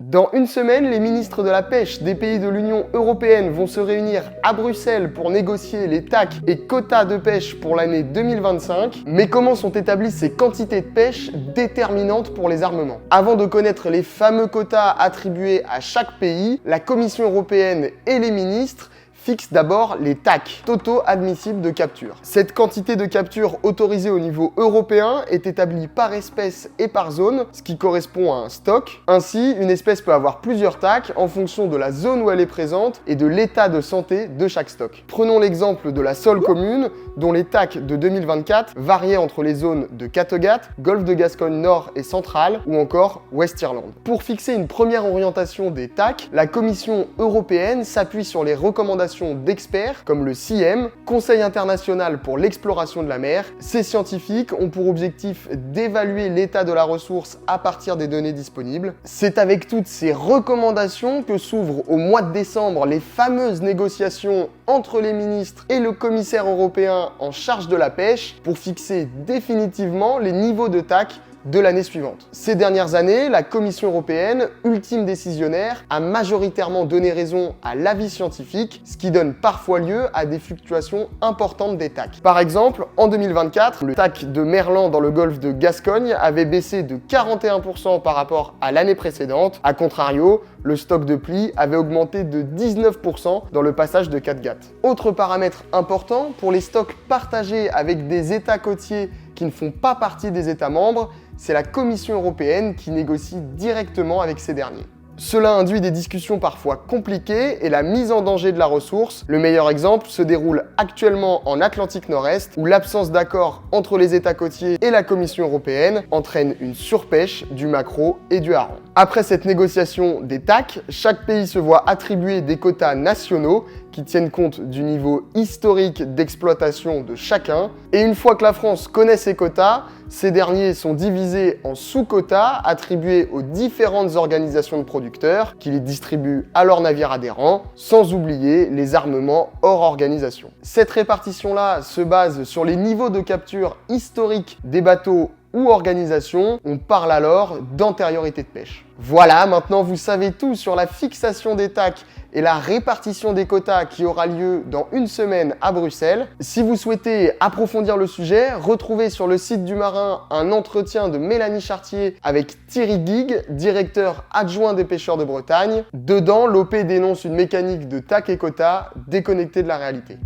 Dans une semaine, les ministres de la pêche des pays de l'Union européenne vont se réunir à Bruxelles pour négocier les TAC et quotas de pêche pour l'année 2025. Mais comment sont établies ces quantités de pêche déterminantes pour les armements? Avant de connaître les fameux quotas attribués à chaque pays, la Commission européenne et les ministres fixe d'abord les TAC, totaux admissibles de capture. Cette quantité de capture autorisée au niveau européen est établie par espèce et par zone, ce qui correspond à un stock. Ainsi, une espèce peut avoir plusieurs TAC en fonction de la zone où elle est présente et de l'état de santé de chaque stock. Prenons l'exemple de la sole commune, dont les TAC de 2024 variaient entre les zones de Kattegat, Golfe de Gascogne Nord et Central, ou encore West Irland. Pour fixer une première orientation des TAC, la Commission européenne s'appuie sur les recommandations d'experts comme le CIEM, Conseil international pour l'exploration de la mer. Ces scientifiques ont pour objectif d'évaluer l'état de la ressource à partir des données disponibles. C'est avec toutes ces recommandations que s'ouvrent au mois de décembre les fameuses négociations entre les ministres et le commissaire européen en charge de la pêche pour fixer définitivement les niveaux de TAC de l'année suivante. Ces dernières années, la Commission européenne, ultime décisionnaire, a majoritairement donné raison à l'avis scientifique, ce qui donne parfois lieu à des fluctuations importantes des TAC. Par exemple, en 2024, le TAC de merlan dans le golfe de Gascogne avait baissé de 41% par rapport à l'année précédente. A contrario, le stock de plis avait augmenté de 19% dans le passage de Kattegat. Autre paramètre important, pour les stocks partagés avec des États côtiers qui ne font pas partie des États membres, c'est la Commission européenne qui négocie directement avec ces derniers. Cela induit des discussions parfois compliquées et la mise en danger de la ressource. Le meilleur exemple se déroule actuellement en Atlantique Nord-Est, où l'absence d'accord entre les États côtiers et la Commission européenne entraîne une surpêche du maquereau et du hareng. Après cette négociation des TAC, chaque pays se voit attribuer des quotas nationaux qui tiennent compte du niveau historique d'exploitation de chacun. Et une fois que la France connaît ses quotas, ces derniers sont divisés en sous-quotas attribués aux différentes organisations de producteurs qui les distribuent à leurs navires adhérents, sans oublier les armements hors organisation. Cette répartition-là se base sur les niveaux de capture historiques des bateaux ou organisations. On parle alors d'antériorité de pêche. Voilà, maintenant vous savez tout sur la fixation des TAC et la répartition des quotas qui aura lieu dans une semaine à Bruxelles. Si vous souhaitez approfondir le sujet, retrouvez sur le site du Marin un entretien de Mélanie Chartier avec Thierry Guigues, directeur adjoint des pêcheurs de Bretagne. Dedans, l'OP dénonce une mécanique de TAC et quotas déconnectée de la réalité.